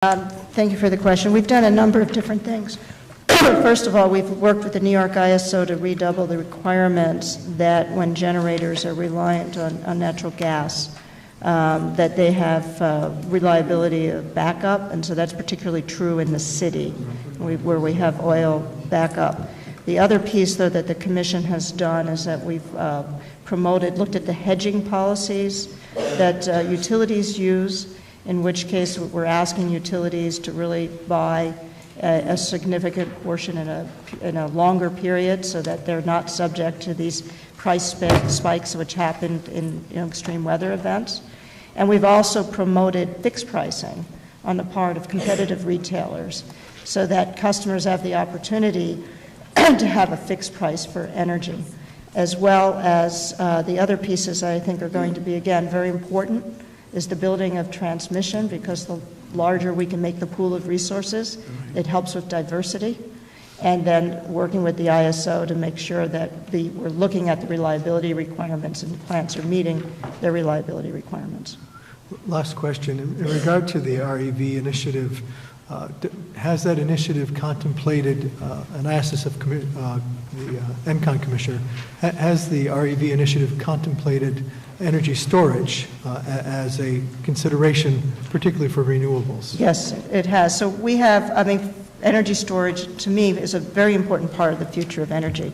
Thank you for the question. We've done a number of different things. First of all, we've worked with the New York ISO to redouble the requirements that when generators are reliant on natural gas, that they have reliability of backup, and so that's particularly true in the city where we have oil backup. The other piece, though, that the Commission has done is that we've looked at the hedging policies that utilities use, in which case we're asking utilities to really buy a significant portion in a longer period so that they're not subject to these price spikes which happened in extreme weather events. And we've also promoted fixed pricing on the part of competitive retailers so that customers have the opportunity to have a fixed price for energy, as well as the other pieces I think are going to be, again, very important is the building of transmission, because the larger we can make the pool of resources, it helps with diversity. And then working with the ISO to make sure that we're looking at the reliability requirements and the plants are meeting their reliability requirements. Last question. In regard to the REV initiative, has that initiative contemplated, and I asked this of the ENCON Commissioner, has the REV initiative contemplated energy storage as a consideration, particularly for renewables? Yes, it has. So we have, energy storage, to me, is a very important part of the future of energy.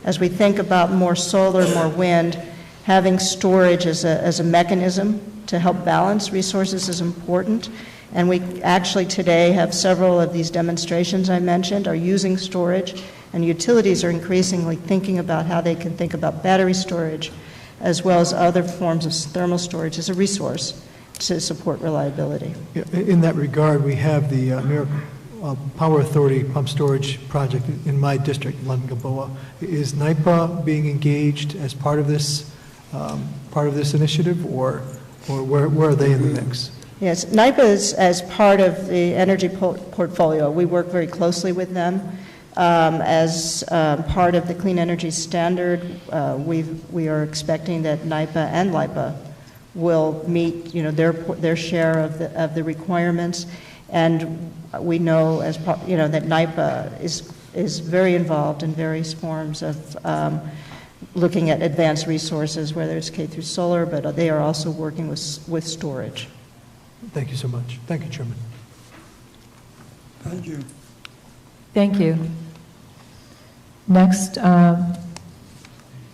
As we think about more solar, more wind, having storage as a mechanism to help balance resources is important. And we actually today have several of these demonstrations I mentioned are using storage, and utilities are increasingly thinking about how they can think about battery storage as well as other forms of thermal storage as a resource to support reliability. Yeah, in that regard, we have the New York Power Authority pump storage project in my district, London Gilboa. Is NYPA being engaged as part of this initiative, or where are they in the mix? Yes, NYPA is as part of the energy portfolio. We work very closely with them. As part of the Clean Energy Standard, we are expecting that NYPA and LIPA will meet, their share of the requirements, and we know that NYPA is very involved in various forms of looking at advanced resources, whether it's K through solar, but they are also working with storage. Thank you so much. Thank you, Chairman. Thank you. Thank you. Next,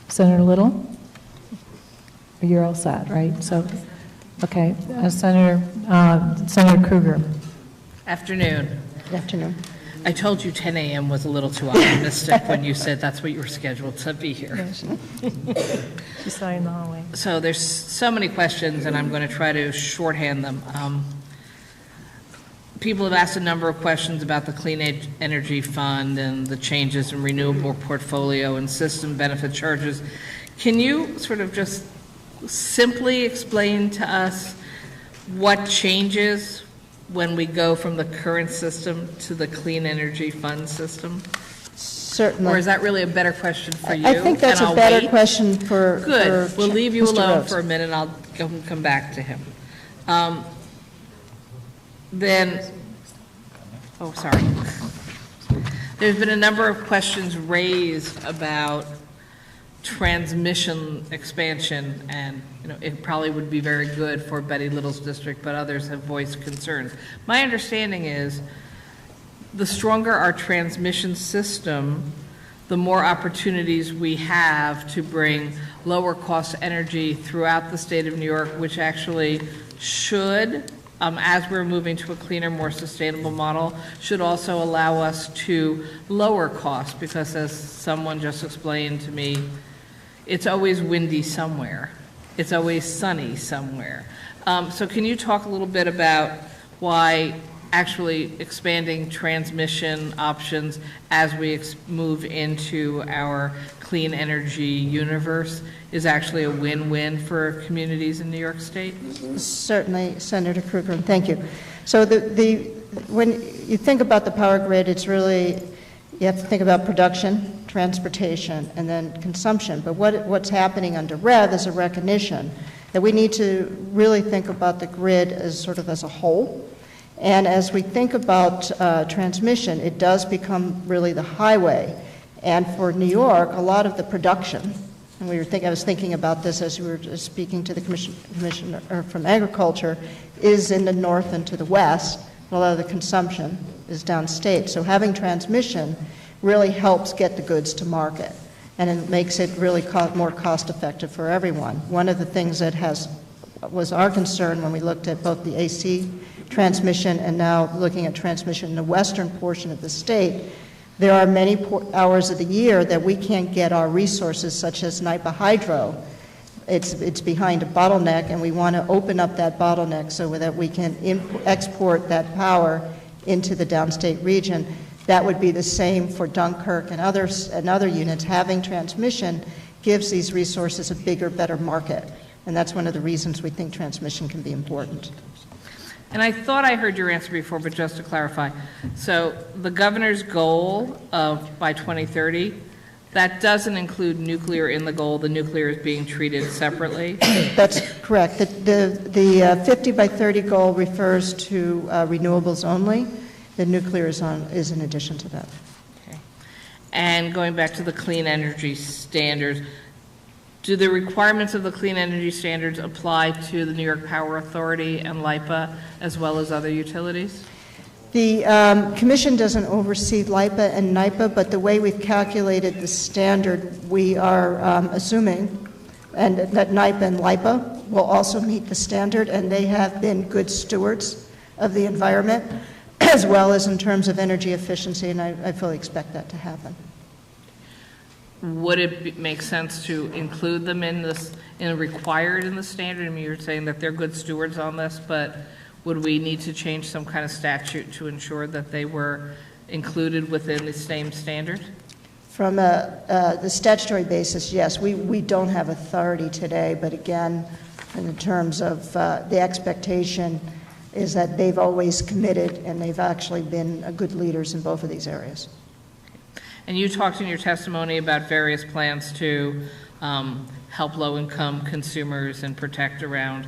Senator Little. You're all set, right? So, okay, Senator Kruger. Afternoon. Good afternoon. I told you 10 a.m. was a little too optimistic when you said that's what you were scheduled to be here. She saw you in the hallway. So there's so many questions, and I'm going to try to shorthand them. People have asked a number of questions about the Clean Energy Fund and the changes in renewable portfolio and system benefit charges. Can you sort of just simply explain to us what changes when we go from the current system to the Clean Energy Fund system? Certainly. Or is that really a better question for you? I think that's a better question for Good. We'll leave you Mr. alone Rhodes. for a minute, and I'll come back to him. There's been a number of questions raised about transmission expansion, and it probably would be very good for Betty Little's district, but others have voiced concerns. My understanding is the stronger our transmission system, the more opportunities we have to bring lower cost energy throughout the state of New York, which actually should, as we're moving to a cleaner, more sustainable model, should also allow us to lower costs, because as someone just explained to me, it's always windy somewhere. It's always sunny somewhere. So can you talk a little bit about why actually expanding transmission options as we move into our clean energy universe is actually a win-win for communities in New York State? Certainly, Senator Kruger, and thank you. So when you think about the power grid, it's really, you have to think about production, transportation, and then consumption. But what's happening under REV is a recognition that we need to really think about the grid as sort of as a whole, And as we think about transmission, it does become really the highway. And for New York, a lot of the production, and I was thinking about this as we were speaking to the commissioner from agriculture, is in the north and to the west. A lot of the consumption is downstate. So having transmission really helps get the goods to market, and it makes it really more cost effective for everyone. One of the things that was our concern when we looked at both the AC transmission and now looking at transmission in the western portion of the state, there are many hours of the year that we can't get our resources, such as NIPA Hydro. It's behind a bottleneck, and we want to open up that bottleneck so that we can export that power into the downstate region. That would be the same for Dunkirk and other units. Having transmission gives these resources a bigger, better market, and that's one of the reasons we think transmission can be important. And I thought I heard your answer before, but just to clarify, so the governor's goal of by 2030, that doesn't include nuclear in the goal. The nuclear is being treated separately. That's correct. The 50 by 30 goal refers to renewables only. The nuclear is in addition to that. Okay. And going back to the clean energy standards, do the requirements of the clean energy standards apply to the New York Power Authority and LIPA as well as other utilities? The Commission doesn't oversee LIPA and NIPA, but the way we've calculated the standard, we are assuming and that NIPA and LIPA will also meet the standard, and they have been good stewards of the environment, as well as in terms of energy efficiency, and I fully expect that to happen. Would it make sense to include them in required in the standard? I mean, you're saying that they're good stewards on this, but would we need to change some kind of statute to ensure that they were included within the same standard? From the statutory basis, yes. We don't have authority today, but again, in terms of the expectation is that they've always committed, and they've actually been good leaders in both of these areas. And you talked in your testimony about various plans to help low-income consumers and protect around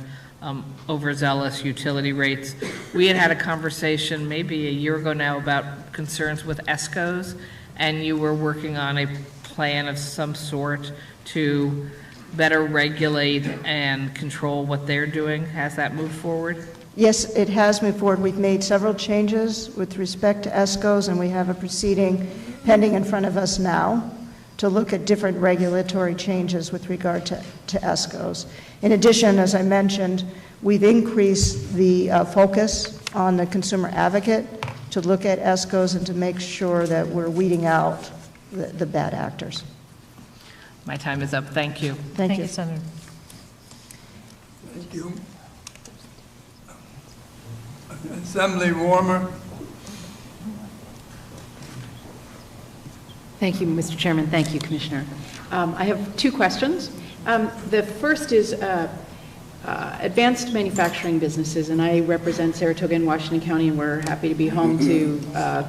overzealous utility rates. We had a conversation maybe a year ago now about concerns with ESCOs, and you were working on a plan of some sort to better regulate and control what they're doing. Has that moved forward? Yes, it has moved forward. We've made several changes with respect to ESCOs, and we have a proceeding pending in front of us now to look at different regulatory changes with regard to ESCOs. In addition, as I mentioned, we've increased the focus on the consumer advocate to look at ESCOs and to make sure that we're weeding out the bad actors. My time is up. Thank you. Thank you. Senator. Thank you. Assembly Warmer. Thank you, Mr. Chairman. Thank you, Commissioner. I have two questions. The first is advanced manufacturing businesses, and I represent Saratoga and Washington County, and we're happy to be home to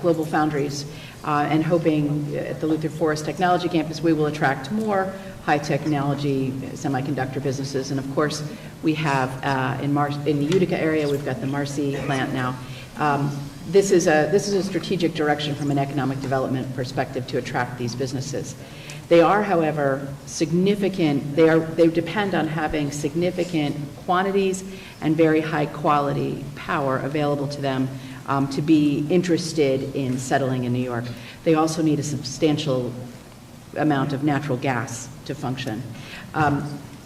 Global Foundries and hoping at the Luther Forest Technology Campus we will attract more high technology semiconductor businesses. And of course, we have in the Utica area, we've got the Marcy plant now. This is a strategic direction from an economic development perspective to attract these businesses. They are, however, significant. They depend on having significant quantities and very high quality power available to them to be interested in settling in New York. They also need a substantial amount of natural gas to function.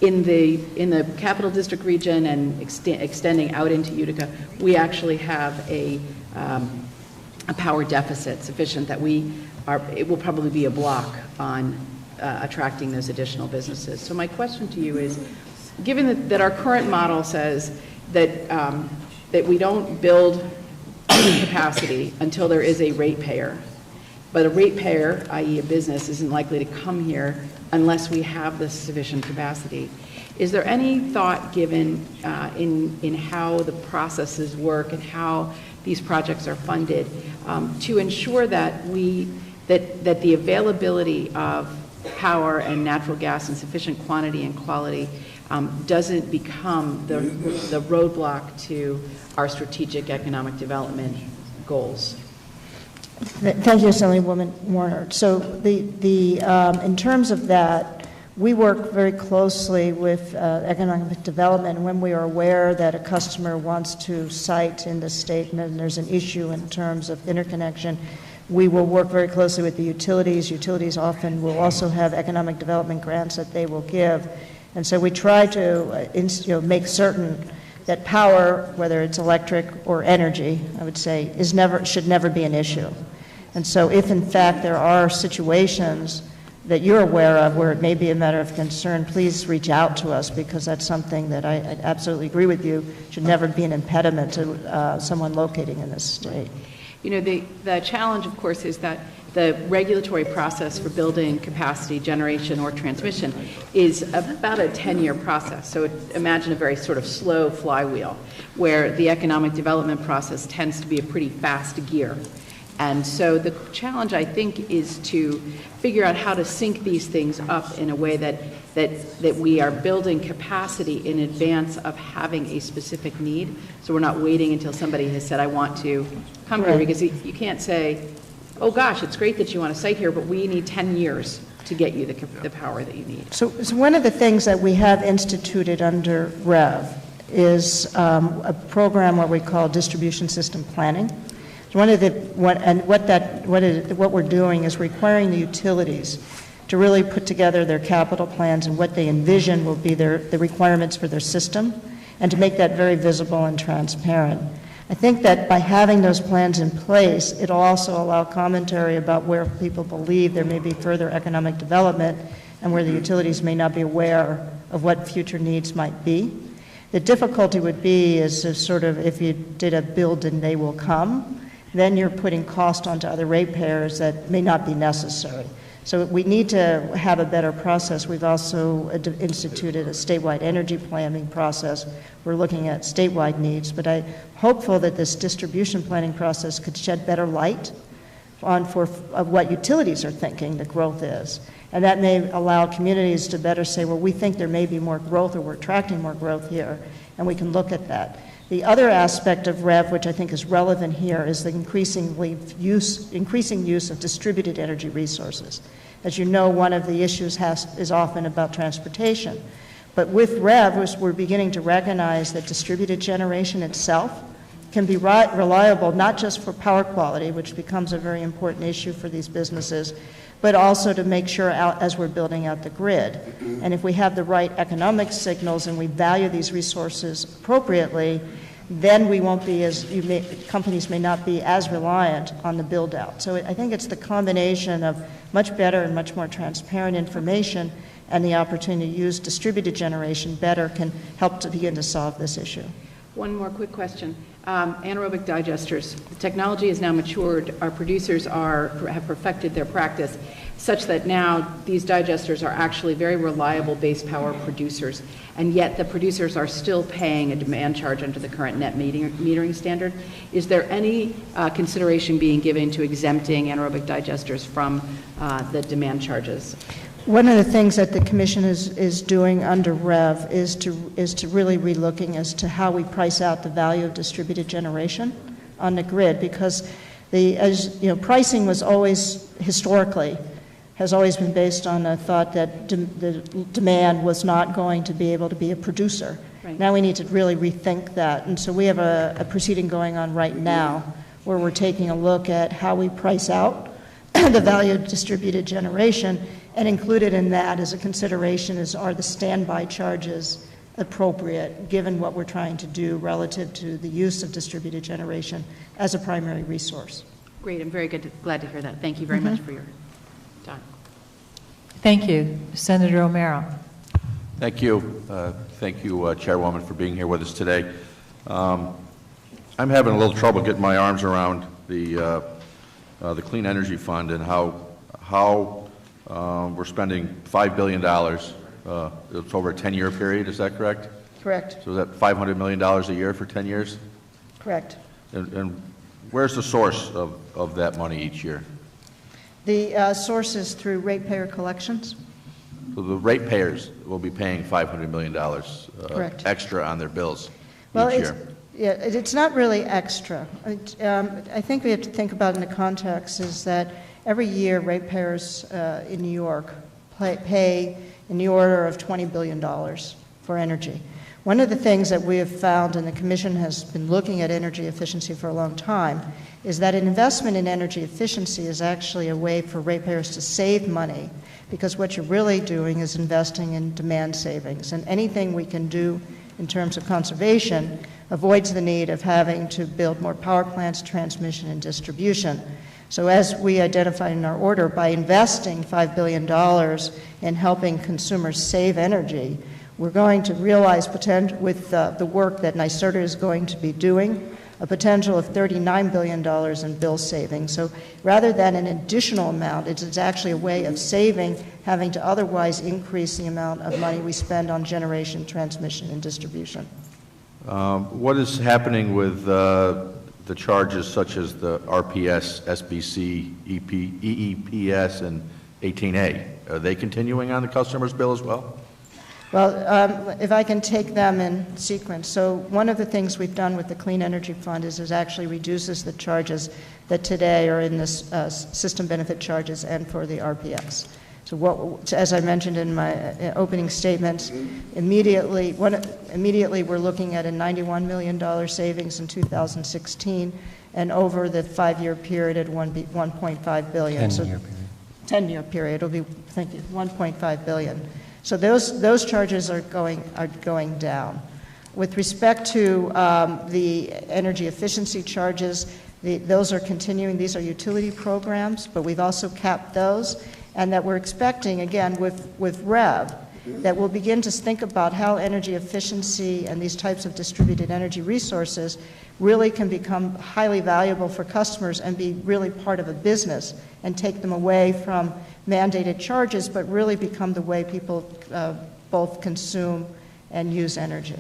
In the Capital District region and extending out into Utica, we actually have a power deficit sufficient that it will probably be a block on attracting those additional businesses. So my question to you is, given that our current model says that we don't build capacity until there is a ratepayer, but a ratepayer, i.e. a business, isn't likely to come here unless we have the sufficient capacity. Is there any thought given in how the processes work and how these projects are funded to ensure that that the availability of power and natural gas in sufficient quantity and quality doesn't become the roadblock to our strategic economic development goals. Thank you, Assemblywoman Warner. So in terms of that, we work very closely with economic development. When we are aware that a customer wants to site in the state and there's an issue in terms of interconnection, we will work very closely with the utilities. Utilities often will also have economic development grants that they will give. And so we try to make certain that power, whether it's electric or energy, I would say, should never be an issue. And so if, in fact, there are situations that you're aware of where it may be a matter of concern, please reach out to us, because that's something that I absolutely agree with you should never be an impediment to someone locating in this state. You know, the challenge, of course, is that the regulatory process for building capacity, generation, or transmission is about a 10-year process. So imagine a very sort of slow flywheel, where the economic development process tends to be a pretty fast gear. And so the challenge, I think, is to figure out how to sync these things up in a way that we are building capacity in advance of having a specific need. So we're not waiting until somebody has said, I want to come here, because you can't say, oh gosh, it's great that you want to site here, but we need 10 years to get you the power that you need. So one of the things that we have instituted under REV is a program what we call distribution system planning. What we're doing is requiring the utilities to really put together their capital plans and what they envision will be the requirements for their system, and to make that very visible and transparent. I think that by having those plans in place, it'll also allow commentary about where people believe there may be further economic development and where the utilities may not be aware of what future needs might be. The difficulty would be is if you did a build and they will come, then you're putting cost onto other ratepayers that may not be necessary. So we need to have a better process. We've also instituted a statewide energy planning process. We're looking at statewide needs, but I'm hopeful that this distribution planning process could shed better light on what utilities are thinking the growth is. And that may allow communities to better say, well, we think there may be more growth, or we're attracting more growth here, and we can look at that. The other aspect of REV, which I think is relevant here, is the increasing use of distributed energy resources. As you know, one of the issues is often about transportation. But with REV, we're beginning to recognize that distributed generation itself can be reliable, not just for power quality, which becomes a very important issue for these businesses, but also to make sure as we're building out the grid. And if we have the right economic signals and we value these resources appropriately, then we won't be companies may not be as reliant on the build out. So I think it's the combination of much better and much more transparent information and the opportunity to use distributed generation better can help to begin to solve this issue. One more quick question. Anaerobic digesters. The technology is now matured. Our producers have perfected their practice such that now these digesters are actually very reliable base power producers, and yet the producers are still paying a demand charge under the current net metering standard. Is there any consideration being given to exempting anaerobic digesters from the demand charges? One of the things that the Commission is doing under REV is to really re-looking as to how we price out the value of distributed generation on the grid, because pricing was always historically has always been based on a thought that the demand was not going to be able to be a producer. Right. Now we need to really rethink that, and so we have a proceeding going on right now where we're taking a look at how we price out the value of distributed generation. And included in that as a consideration are the standby charges appropriate given what we're trying to do relative to the use of distributed generation as a primary resource. Great, I'm very glad to hear that. Thank you very much for your time. Thank you. Senator O'Mara. Thank you. Thank you, Chairwoman, for being here with us today. I'm having a little trouble getting my arms around the Clean Energy Fund and how we're spending $5 billion. It's over a 10-year period, is that correct? Correct. So is that $500 million a year for 10 years? Correct. And where's the source of that money each year? The source is through ratepayer collections. So the ratepayers will be paying $500 million Correct. extra on their bills Well, each it's, year. yeah, it's not really extra. I think we have to think about in the context is that every year ratepayers in New York pay in the order of $20 billion for energy. One of the things that we have found, and the Commission has been looking at energy efficiency for a long time, is that an investment in energy efficiency is actually a way for ratepayers to save money, because what you're really doing is investing in demand savings. And anything we can do in terms of conservation avoids the need of having to build more power plants, transmission, and distribution. So as we identified in our order, by investing $5 billion in helping consumers save energy, we're going to realize with the work that NYSERDA is going to be doing, a potential of $39 billion in bill savings. So rather than an additional amount, it's actually a way of saving, having to otherwise increase the amount of money we spend on generation, transmission, and distribution. What is happening with the charges such as the RPS, SBC, EEPS, and 18A? Are they continuing on the customer's bill as well? Well, if I can take them in sequence. So one of the things we've done with the Clean Energy Fund is actually reduces the charges that today are in this system benefit charges and for the RPS. So as I mentioned in my opening statements, immediately we're looking at a $91 million savings in 2016, and over the 5-year period at $1.5 billion. 10-year period. 10-year period, it'll be, thank you, $1.5 billion. So those charges are going down. With respect to the energy efficiency charges, those are continuing. These are utility programs, but we've also capped those, and that we're expecting, again, with REV, that we'll begin to think about how energy efficiency and these types of distributed energy resources really can become highly valuable for customers and be really part of a business and take them away from mandated charges, but really become the way people both consume and use energy.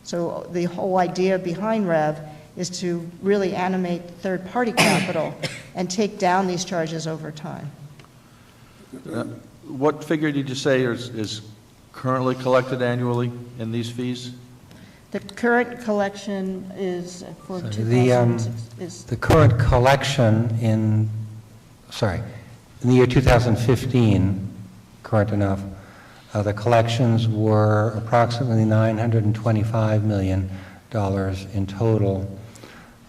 So the whole idea behind REV is to really animate third-party capital and take down these charges over time. What figure did you say is currently collected annually in these fees? The current collection is for So 2006 the current collection in the year 2015, current enough, the collections were approximately $925 million in total,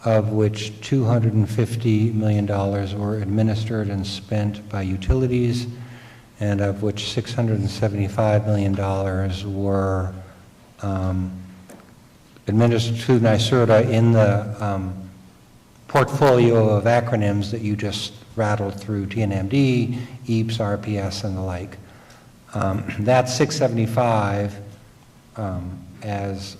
of which $250 million were administered and spent by utilities, and of which $675 million were administered to NYSERDA in the portfolio of acronyms that you just rattled through: TNMD, EAPS, RPS, and the like. That 675, as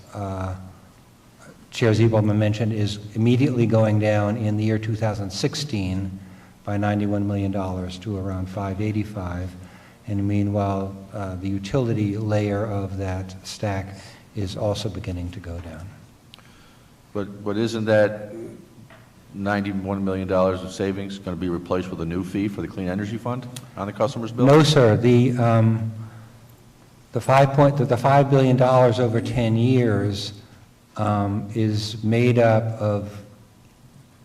Chair Ziebelman mentioned, is immediately going down in the year 2016 by $91 million to around 585. And meanwhile, the utility layer of that stack is also beginning to go down. But isn't that $91 million of savings going to be replaced with a new fee for the Clean Energy Fund on the customer's bill? No, sir. The $5 billion over 10 years is made up of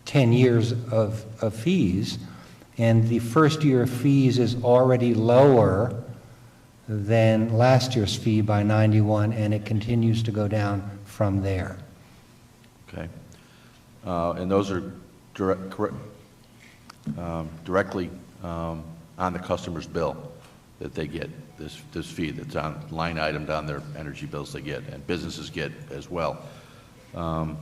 10 years of fees, and the first year of fees is already lower than last year's fee by 91, and it continues to go down from there. Okay. And those are directly on the customer's bill that they get, this fee that's on line item down their energy bills they get, and businesses get as well. I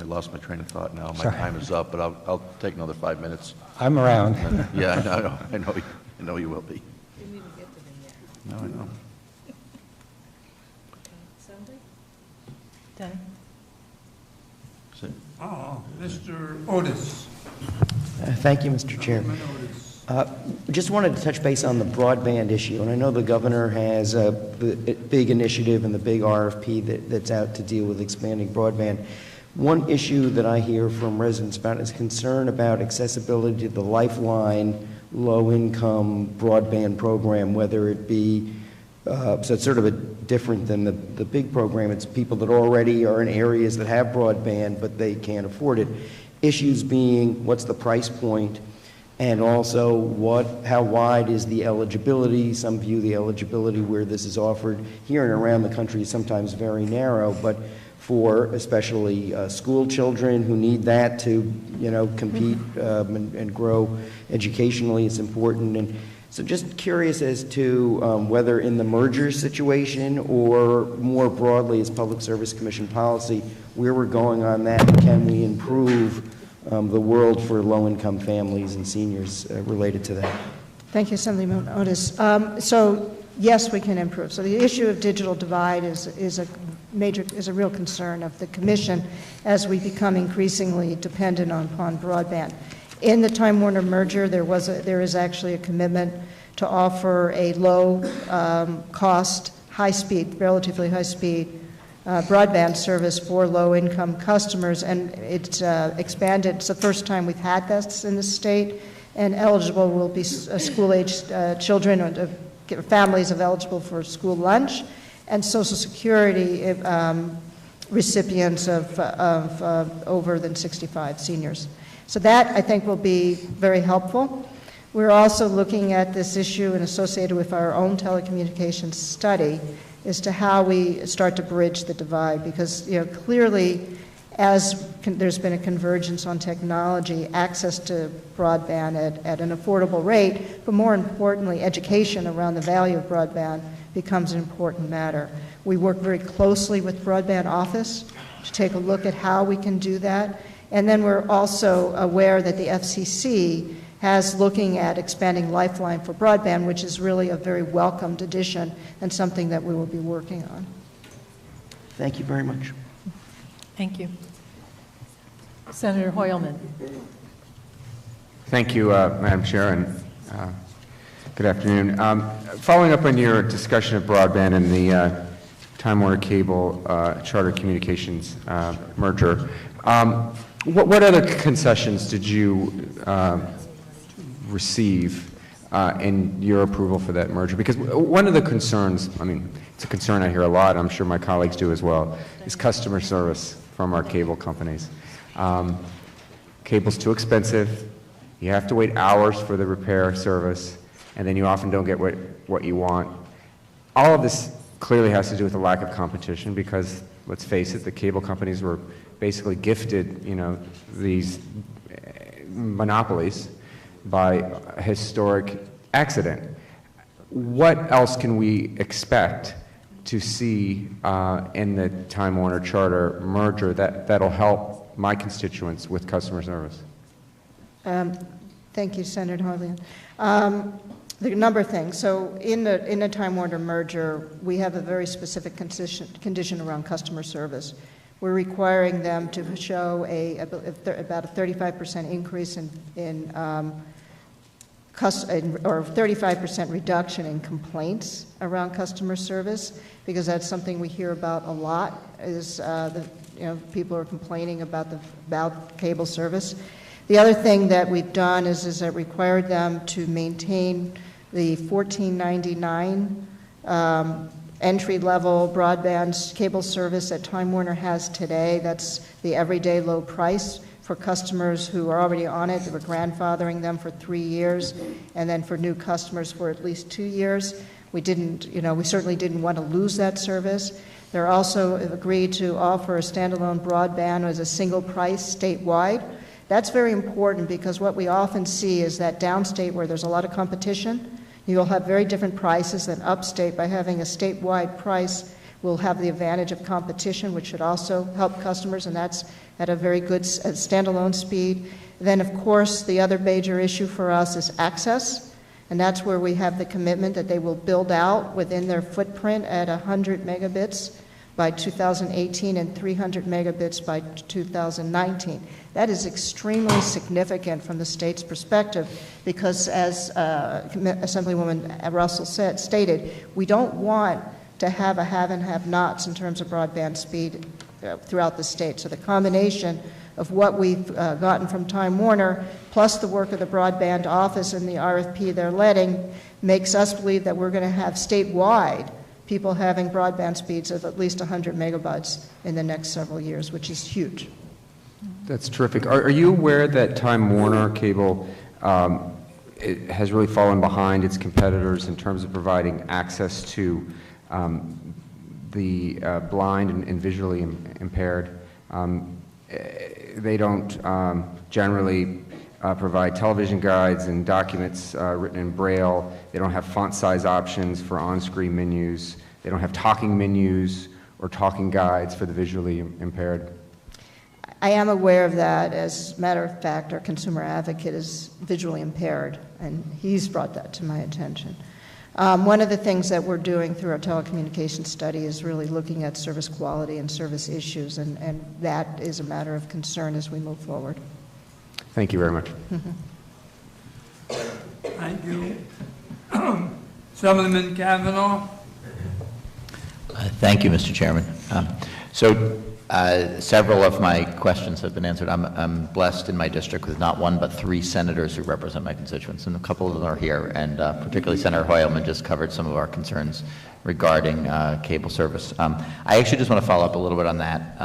lost my train of thought now. My time is up, but I'll take another 5 minutes. I'm around. Yeah, I know you will be. You need to get to me yet. No, I know. Somebody? Danny? Mr. Otis. Thank you, Mr. Chair. Just wanted to touch base on the broadband issue, and I know the governor has a big initiative and the big RFP that's out to deal with expanding broadband. One issue that I hear from residents about is concern about accessibility to the Lifeline low-income broadband program, whether it be, so it's sort of different than the big program. It's people that already are in areas that have broadband, but they can't afford it. Issues being, what's the price point? And also, how wide is the eligibility? Some view the eligibility where this is offered here and around the country is sometimes very narrow, but for especially school children who need that to, compete and grow educationally, it's important. And so just curious as to whether in the merger situation or more broadly as Public Service Commission policy, where we're going on that, can we improve the world for low-income families and seniors related to that? Thank you, Assemblyman Otis. So yes, we can improve. So the issue of digital divide is a real concern of the Commission as we become increasingly dependent upon broadband. In the Time Warner merger, there is actually a commitment to offer a low cost, high speed, relatively high speed broadband service for low-income customers, and it's expanded. It's the first time we've had this in the state, and eligible will be school-aged children or families of eligible for school lunch, and Social Security recipients of over than 65 seniors. So that, I think, will be very helpful. We're also looking at this issue and associated with our own telecommunications study as to how we start to bridge the divide, because clearly as there's been a convergence on technology, access to broadband at an affordable rate, but more importantly, education around the value of broadband becomes an important matter. We work very closely with Broadband Office to take a look at how we can do that, and then we're also aware that the FCC has looking at expanding Lifeline for broadband, which is really a very welcomed addition and something that we will be working on. Thank you very much. Thank you. Senator Hoylman. Thank you, Madam Chair, and good afternoon. Following up on your discussion of broadband and the Time Warner Cable Charter Communications merger, what other concessions did you receive in your approval for that merger? Because one of the concerns, it's a concern I hear a lot, I'm sure my colleagues do as well, is customer service from our cable companies. Cable's too expensive, you have to wait hours for the repair service, and then you often don't get what you want. All of this clearly has to do with the lack of competition because, let's face it, the cable companies were basically gifted, these monopolies by a historic accident. What else can we expect to see in the Time Warner Charter merger that'll help my constituents with customer service? Thank you, Senator Hoylman. There are a number of things. So in the Time Warner merger, we have a very specific condition around customer service. We're requiring them to show about a 35% increase or 35% reduction in complaints around customer service, because that's something we hear about a lot. Is people are complaining about cable service. The other thing that we've done is it required them to maintain the $14.99 entry-level broadband cable service that Time Warner has today. That's the everyday low price for customers who are already on it. We're grandfathering them for 3 years, and then for new customers for at least 2 years. We certainly didn't want to lose that service. They're also agreed to offer a standalone broadband as a single price statewide. That's very important because what we often see is that downstate where there's a lot of competition, you'll have very different prices than upstate. By having a statewide price, we'll have the advantage of competition, which should also help customers, and that's at a very good standalone speed. Then, of course, the other major issue for us is access, and that's where we have the commitment that they will build out within their footprint at 100 megabits by 2018 and 300 megabits by 2019. That is extremely significant from the state's perspective because, as Assemblywoman Russell stated, we don't want to have a have and have-nots in terms of broadband speed throughout the state. So the combination of what we've gotten from Time Warner, plus the work of the broadband office and the RFP they're letting, makes us believe that we're going to have statewide people having broadband speeds of at least 100 megabytes in the next several years, which is huge. That's terrific. Are you aware that Time Warner Cable it has really fallen behind its competitors in terms of providing access to the blind and visually impaired? They don't generally provide television guides and documents written in Braille. They don't have font size options for on-screen menus. They don't have talking menus or talking guides for the visually impaired. I am aware of that. As a matter of fact, our consumer advocate is visually impaired, and he's brought that to my attention. One of the things that we're doing through our telecommunications study is really looking at service quality and service issues, and that is a matter of concern as we move forward. Thank you very much. Thank you. Assemblyman Kavanaugh. Thank you, Mr. Chairman. Several of my questions have been answered. I'm blessed in my district with not one but 3 senators who represent my constituents, and a couple of them are here, and particularly Senator Hoylman just covered some of our concerns regarding cable service. I actually just want to follow up a little bit on that.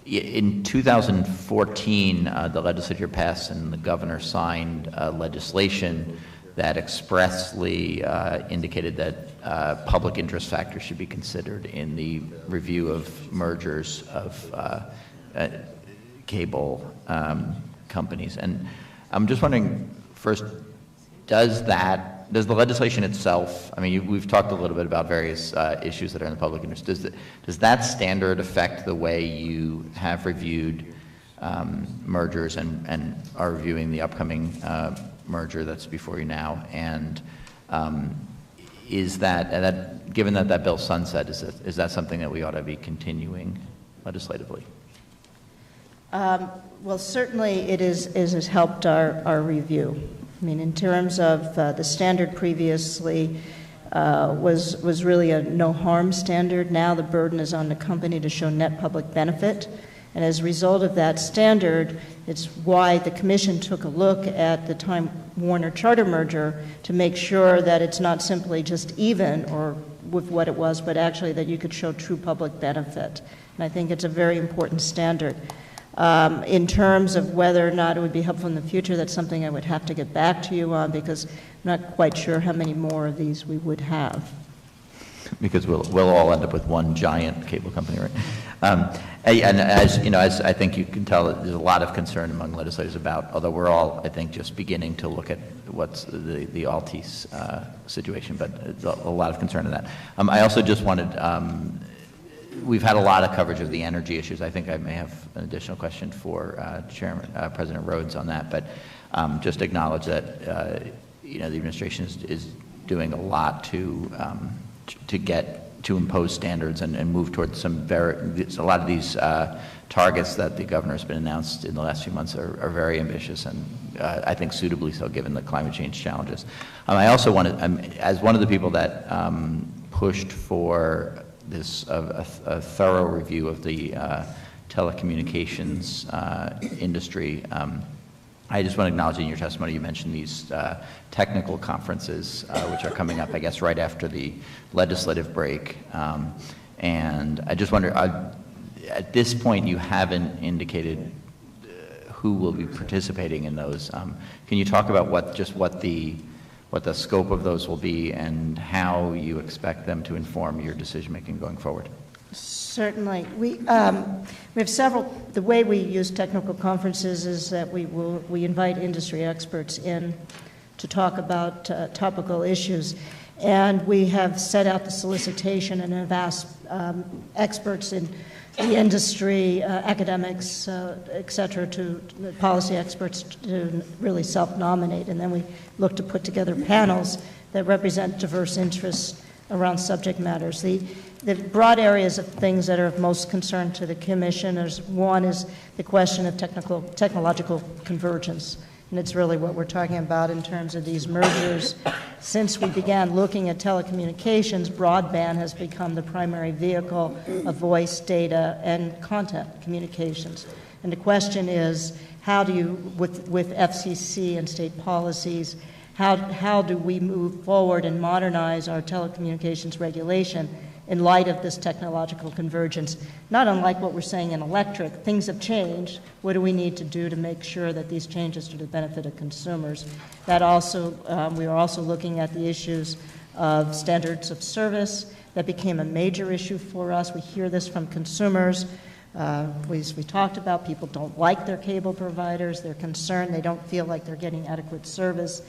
In 2014, the legislature passed and the governor signed legislation that expressly indicated that public interest factors should be considered in the review of mergers of cable companies. And I'm just wondering, first, does the legislation itself, I mean, we've talked a little bit about various issues that are in the public interest. Does that standard affect the way you have reviewed mergers and are reviewing the upcoming merger that's before you now? And is that given that bill sunset, is that something that we ought to be continuing legislatively? Well, certainly it has helped our review. I mean, in terms of the standard previously was really a no harm standard. Now the burden is on the company to show net public benefit. And as a result of that standard, it's why the commission took a look at the Time Warner Charter merger to make sure that it's not simply just even or with what it was, but actually that you could show true public benefit. And I think it's a very important standard. In terms of whether or not it would be helpful in the future, that's something I would have to get back to you on, because I'm not quite sure how many more of these we would have. Because we'll all end up with one giant cable company, right? And as you know, as I think you can tell, there's a lot of concern among legislators about, although we're all, I think, just beginning to look at what's the Altice situation, but a lot of concern in that. I also just wanted, we've had a lot of coverage of the energy issues. I think I may have an additional question for President Rhodes on that, but just acknowledge that the administration is doing a lot to impose standards and move towards a lot of these targets that the governor has been announced in the last few months are very ambitious, and I think suitably so given the climate change challenges. I also wanted, as one of the people that pushed for this a thorough review of the telecommunications industry, I just want to acknowledge in your testimony you mentioned these technical conferences, which are coming up, I guess, right after the legislative break. And I just wonder, at this point, you haven't indicated who will be participating in those. Can you talk about what the scope of those will be and how you expect them to inform your decision-making going forward? Certainly. We have several. The way we use technical conferences is that we invite industry experts in to talk about topical issues. And we have set out the solicitation and have asked experts in the industry, academics, et cetera, to policy experts to really self-nominate. And then we look to put together panels that represent diverse interests around subject matters. The broad areas of things that are of most concern to the commission, one is the question of technological convergence. And it's really what we're talking about in terms of these mergers. Since we began looking at telecommunications, broadband has become the primary vehicle of voice, data, and content communications. And the question is, how do you, with FCC and state policies, how do we move forward and modernize our telecommunications regulation in light of this technological convergence? Not unlike what we're saying in electric, things have changed. What do we need to do to make sure that these changes are to the benefit of consumers? That also, we are also looking at the issues of standards of service. That became a major issue for us. We hear this from consumers. We talked about people don't like their cable providers. They're concerned. They don't feel like they're getting adequate service.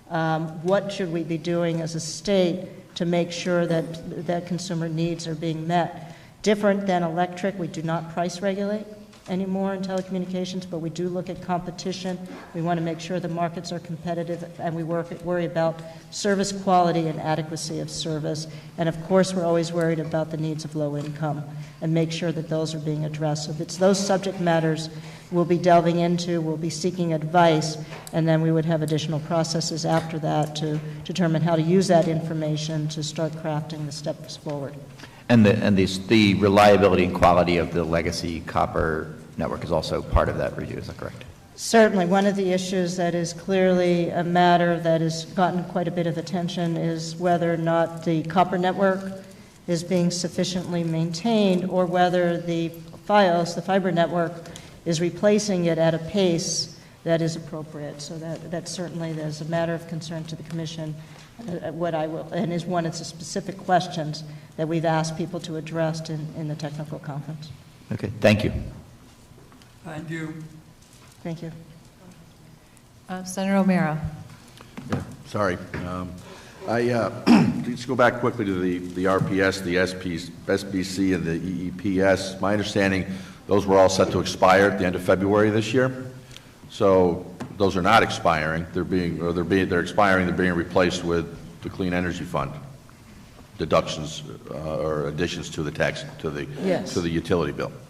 What should we be doing as a state to make sure that consumer needs are being met? Different than electric, we do not price regulate anymore in telecommunications, but we do look at competition. We want to make sure the markets are competitive, and we worry about service quality and adequacy of service. And of course, we're always worried about the needs of low income and make sure that those are being addressed. So if it's those subject matters we'll be delving into, we'll be seeking advice, and then we would have additional processes after that to determine how to use that information to start crafting the steps forward. And the reliability and quality of the legacy copper network is also part of that review, is that correct? Certainly. One of the issues that is clearly a matter that has gotten quite a bit of attention is whether or not the copper network is being sufficiently maintained, or whether the FiOS, the fiber network, is replacing it at a pace that is appropriate. So that certainly is a matter of concern to the Commission. And is one of the specific questions that we've asked people to address in the technical conference. Okay, thank you. Thank you. Thank you. Senator O'Meara. Yeah, sorry. Let's go back quickly to the RPS, the SBC, and the EEPS. My understanding, those were all set to expire at the end of February this year. So those are not expiring. They're expiring. They're being replaced with the Clean Energy Fund deductions or additions to the tax to the Yes. to the utility bill.